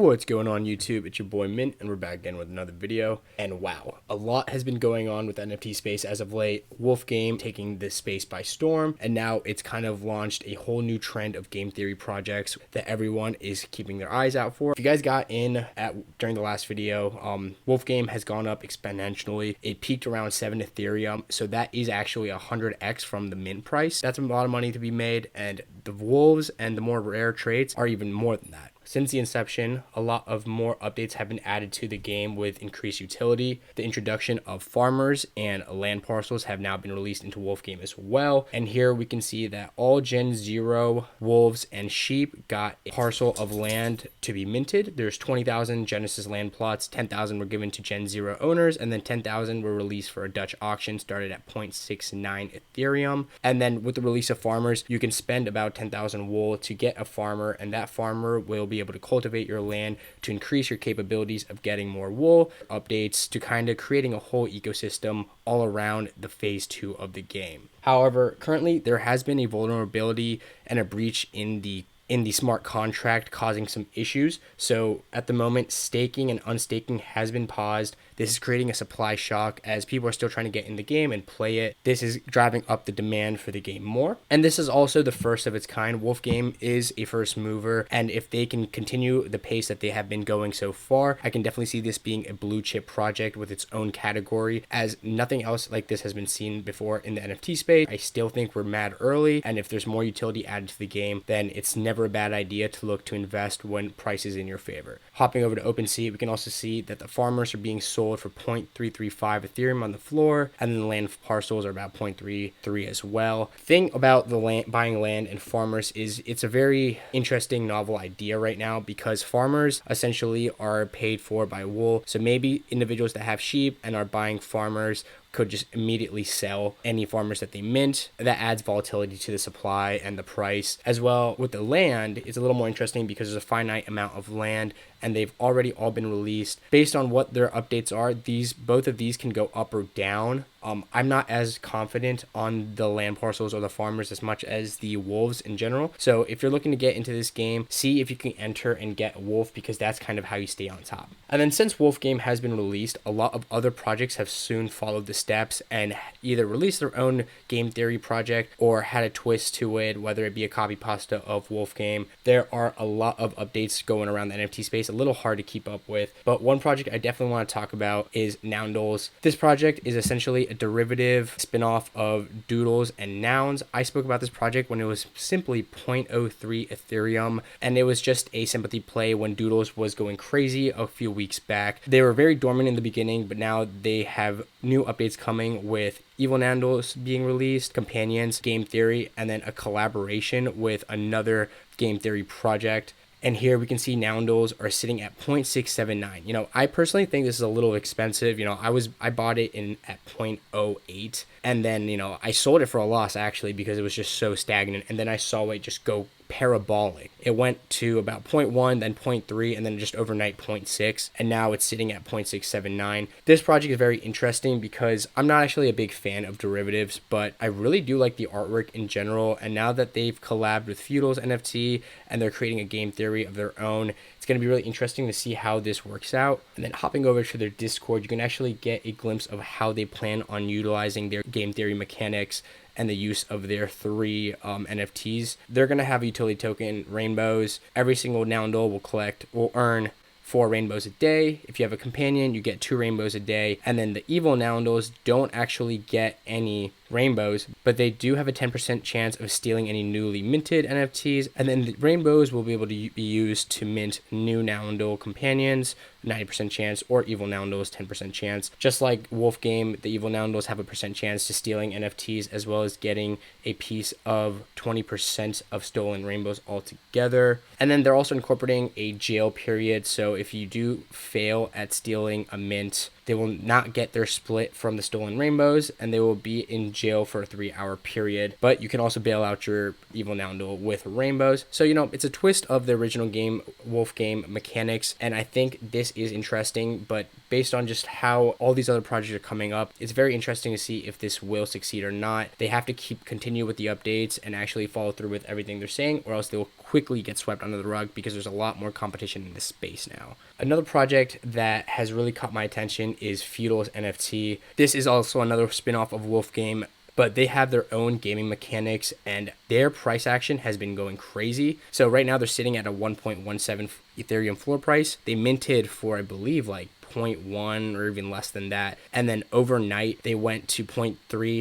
What's going on YouTube? It's your boy Mint and we're back again with another video. And wow, a lot has been going on with NFT space as of late. Wolf Game taking this space by storm, and now it's kind of launched a whole new trend of game theory projects that everyone is keeping their eyes out for. If you guys got in during the last video, Wolf Game has gone up exponentially. It peaked around 7 Ethereum, so that is actually 100x from the mint price. That's a lot of money to be made, and the wolves and the more rare traits are even more than that. Since the inception, a lot of more updates have been added to the game with increased utility. The introduction of farmers and land parcels have now been released into Wolf Game as well. And here we can see that all Gen 0 wolves and sheep got a parcel of land to be minted. There's 20,000 Genesis land plots, 10,000 were given to Gen 0 owners, and then 10,000 were released for a Dutch auction started at 0.69 Ethereum. And then with the release of farmers, you can spend about 10,000 wool to get a farmer, and that farmer will be able to cultivate your land to increase your capabilities of getting more wool, updates to kind of creating a whole ecosystem all around the phase 2 of the game. However, currently there has been a vulnerability and a breach in the smart contract causing some issues. So at the moment, staking and unstaking has been paused. This is creating a supply shock as people are still trying to get in the game and play it. This is driving up the demand for the game more. And this is also the first of its kind. Wolf Game is a first mover, and if they can continue the pace that they have been going so far, I can definitely see this being a blue chip project with its own category, as nothing else like this has been seen before in the NFT space. I still think we're mad early, and if there's more utility added to the game, then it's never a bad idea to look to invest when price is in your favor. Hopping over to OpenSea, we can also see that the farmers are being sold for 0.335 Ethereum on the floor, and then the land parcels are about 0.33 as well. Thing about the buying land and farmers is it's a very interesting novel idea right now, because farmers essentially are paid for by wool. So maybe individuals that have sheep and are buying farmers could just immediately sell any farmers that they mint. That adds volatility to the supply and the price. As well, with the land, it's a little more interesting because there's a finite amount of land and they've already all been released. Based on what their updates are, both of these can go up or down. I'm not as confident on the land parcels or the farmers as much as the wolves in general. So if you're looking to get into this game, see if you can enter and get a wolf, because that's kind of how you stay on top. And then since Wolf Game has been released, a lot of other projects have soon followed the steps and either released their own game theory project or had a twist to it, whether it be a copy pasta of Wolf Game. There are a lot of updates going around the NFT space, a little hard to keep up with, but one project I definitely want to talk about is Noundles. This project is essentially a derivative spin-off of Doodles and Nouns. I spoke about this project when it was simply 0.03 Ethereum, and it was just a sympathy play when Doodles was going crazy a few weeks back. They were very dormant in the beginning, but now they have new updates coming with Evil Noundles being released, companions, game theory, and then a collaboration with another game theory project. And here we can see Noundles are sitting at 0.679. I personally think this is a little expensive. I bought it at 0.08, and then, I sold it for a loss actually because it was just so stagnant. And then I saw it just go parabolic. It went to about 0.1, then 0.3, and then just overnight 0.6, and now it's sitting at 0.679. This project is very interesting because I'm not actually a big fan of derivatives, but I really do like the artwork in general, and now that they've collabed with Feudalz NFT and they're creating a game theory of their own, it's going to be really interesting to see how this works out. And then hopping over to their Discord, you can actually get a glimpse of how they plan on utilizing their game theory mechanics and the use of their 3 NFTs. They're going to have a utility token, rainbows. Every single Noundle will earn 4 rainbows a day. If you have a companion, you get 2 rainbows a day. And then the evil Noundles don't actually get any rainbows, but they do have a 10% chance of stealing any newly minted NFTs. And then the rainbows will be able to be used to mint new Noundle companions, 90% chance, or evil Noundles, 10% chance. Just like Wolf Game, the evil Noundles have a percent chance to stealing NFTs as well as getting a piece of 20% of stolen rainbows altogether. And then they're also incorporating a jail period. So if you do fail at stealing a mint, They will not get their split from the stolen rainbows, and they will be in jail for a 3-hour period. But you can also bail out your evil Noundle with rainbows. So, it's a twist of the original game, Wolf game mechanics, and I think this is interesting, but based on just how all these other projects are coming up, it's very interesting to see if this will succeed or not. They have to continue with the updates and actually follow through with everything they're saying, or else they will quickly get swept under the rug because there's a lot more competition in this space now. Another project that has really caught my attention is Feudalz NFT. This is also another spin-off of Wolf game, but they have their own gaming mechanics and their price action has been going crazy. So right now they're sitting at a 1.17 Ethereum floor price. They minted for, I believe, like 0.1 or even less than that, and then overnight they went to 0.3,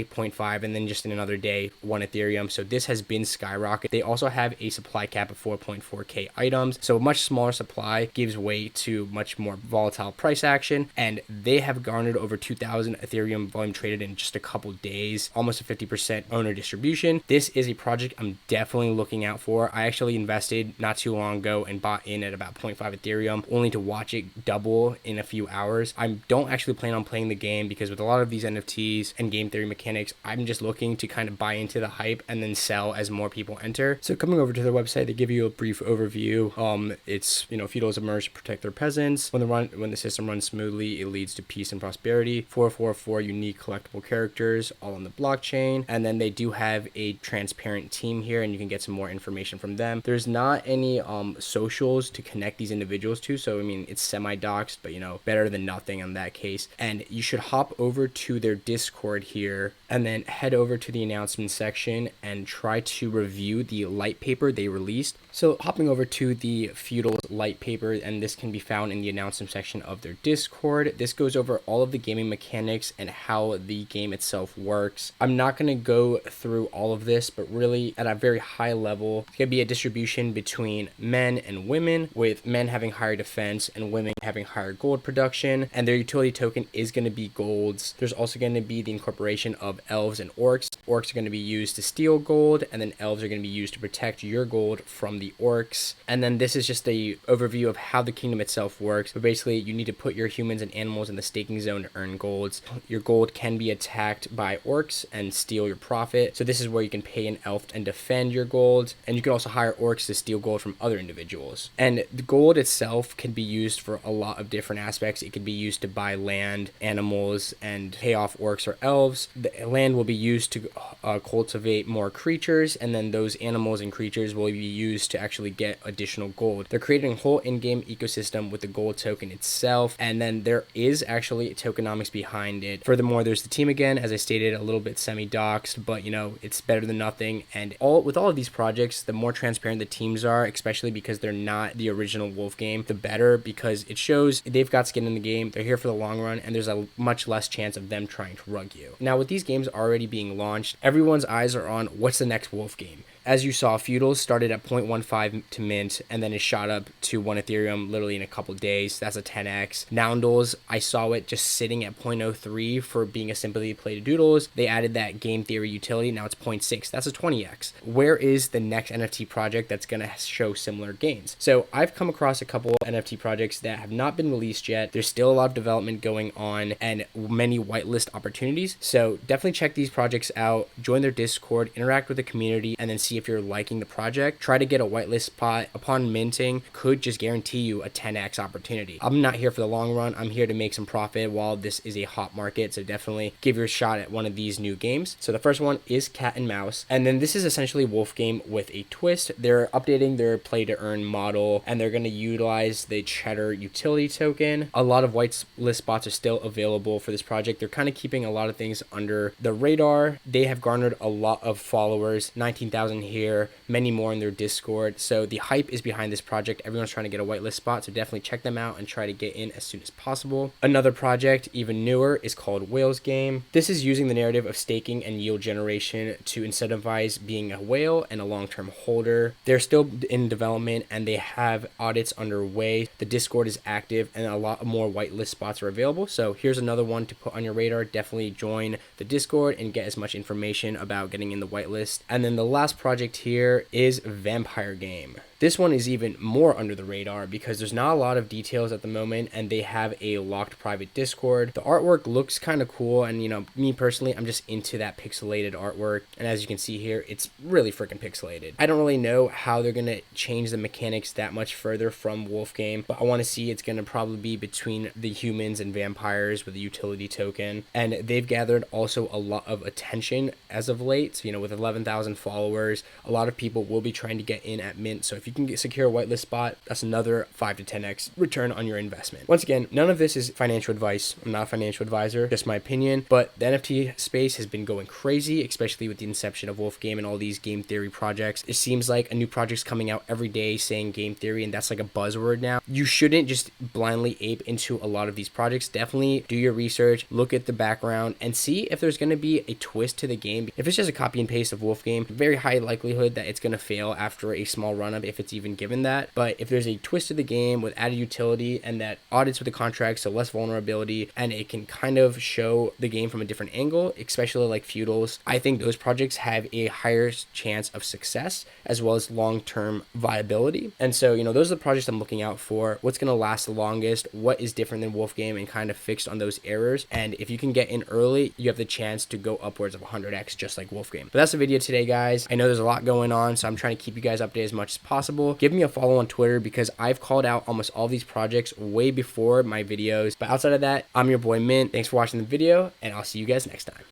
0.5, and then just in another day 1 Ethereum. So this has been skyrocket. They also have a supply cap of 4.4k items, so a much smaller supply gives way to much more volatile price action, and they have garnered over 2,000 Ethereum volume traded in just a couple days, almost a 50% owner distribution. This is a project I'm definitely looking out for. I actually invested not too long ago and bought in at about 0.5 Ethereum only to watch it double in a few hours. I don't actually plan on playing the game because with a lot of these NFTs and game theory mechanics, I'm just looking to kind of buy into the hype and then sell as more people enter. So coming over to their website, they give you a brief overview. It's, feudals emerge to protect their peasants. When the system runs smoothly, it leads to peace and prosperity. 444 unique collectible characters all on the blockchain. And then they do have a transparent team here, and you can get some more information from them. There's not any socials to connect these individuals to, so it's semi-doxed, but better than nothing in that case. And you should hop over to their Discord here and then head over to the announcement section and try to review the light paper they released. So hopping over to the Feudals light paper, and this can be found in the announcement section of their Discord. This goes over all of the gaming mechanics and how the game itself works. I'm not going to go through all of this, but really at a very high level, it's going to be a distribution between men and women, with men having higher defense and women having higher gold production, and their utility token is going to be golds. There's also going to be the incorporation of elves and orcs. Orcs are going to be used to steal gold, and then elves are going to be used to protect your gold from the orcs. And then this is just a overview of how the kingdom itself works. But basically, you need to put your humans and animals in the staking zone to earn golds. Your gold can be attacked by orcs and steal your profit. So this is where you can pay an elf and defend your gold, and you can also hire orcs to steal gold from other individuals. And the gold itself can be used for a lot of different aspects. It can be used to buy land, animals, and pay off orcs or elves. The land will be used to cultivate more creatures, and then those animals and creatures will be used to actually get additional gold. They're creating a whole in-game ecosystem with the gold token itself, and then there is actually tokenomics behind it. Furthermore, there's the team again, as I stated, a little bit semi-doxed, but it's better than nothing. And with all of these projects, the more transparent the teams are, especially because they're not the original Wolf game, the better, because it shows they've got skin in the game, they're here for the long run, and there's a much less chance of them trying to rug you. Now, with these games already being launched, everyone's eyes are on what's the next Wolf game. As you saw, Feudals started at 0.15 to mint, and then it shot up to 1 Ethereum literally in a couple days. That's a 10x. Noundles, I saw it just sitting at 0.03 for being a simply play to doodles. They added that game theory utility. Now it's 0.6. That's a 20x. Where is the next NFT project that's going to show similar gains? So I've come across a couple NFT projects that have not been released yet. There's still a lot of development going on and many whitelist opportunities. So definitely check these projects out. Join their Discord, interact with the community, and then see if you're liking the project. Try to get a whitelist spot upon minting. Could just guarantee you a 10x opportunity. I'm not here for the long run. I'm here to make some profit while this is a hot market. So definitely give your shot at one of these new games. So the first one is Cat and Mouse, and then this is essentially Wolf game with a twist. They're updating their play to earn model, and they're going to utilize the Cheddar utility token. A lot of whitelist spots are still available for this project. They're kind of keeping a lot of things under the radar. They have garnered a lot of followers, 19,000 here, many more in their Discord. So the hype is behind this project. Everyone's trying to get a whitelist spot, so definitely check them out and try to get in as soon as possible. Another project, even newer, is called Whales Game. This is using the narrative of staking and yield generation to incentivize being a whale and a long-term holder. They're still in development and they have audits underway. The Discord is active and a lot more whitelist spots are available. So here's another one to put on your radar. Definitely join the Discord and get as much information about getting in the whitelist. And then the last project here is Vampire Game. This one is even more under the radar because there's not a lot of details at the moment, and they have a locked private Discord. The artwork looks kind of cool, and me personally, I'm just into that pixelated artwork, and as you can see here, it's really freaking pixelated. I don't really know how they're gonna change the mechanics that much further from Wolf Game, but I want to see it's gonna probably be between the humans and vampires with a utility token, and they've gathered also a lot of attention as of late. So, with 11,000 followers, a lot of people will be trying to get in at mint. So if you can secure a whitelist spot, that's another 5 to 10x return on your investment. Once again, none of this is financial advice. I'm not a financial advisor, just my opinion, but the NFT space has been going crazy, especially with the inception of Wolf Game and all these game theory projects. It seems like a new project's coming out every day saying game theory, and that's like a buzzword now. You shouldn't just blindly ape into a lot of these projects. Definitely do your research, look at the background, and see if there's going to be a twist to the game. If it's just a copy and paste of Wolf Game, very high likelihood that it's going to fail after a small run up, if it's even given that. But if there's a twist to the game with added utility and that audits with the contract, so less vulnerability, and it can kind of show the game from a different angle, especially like Feudals, I think those projects have a higher chance of success as well as long-term viability. And so, those are the projects I'm looking out for. What's going to last the longest, what is different than Wolf Game, and kind of fixed on those errors. And if you can get in early, you have the chance to go upwards of 100x just like Wolf Game. But that's the video today, guys. I know there's a lot going on, so I'm trying to keep you guys updated as much as possible. Give me a follow on Twitter because I've called out almost all these projects way before my videos. But outside of that, I'm your boy Mint. Thanks for watching the video, and I'll see you guys next time.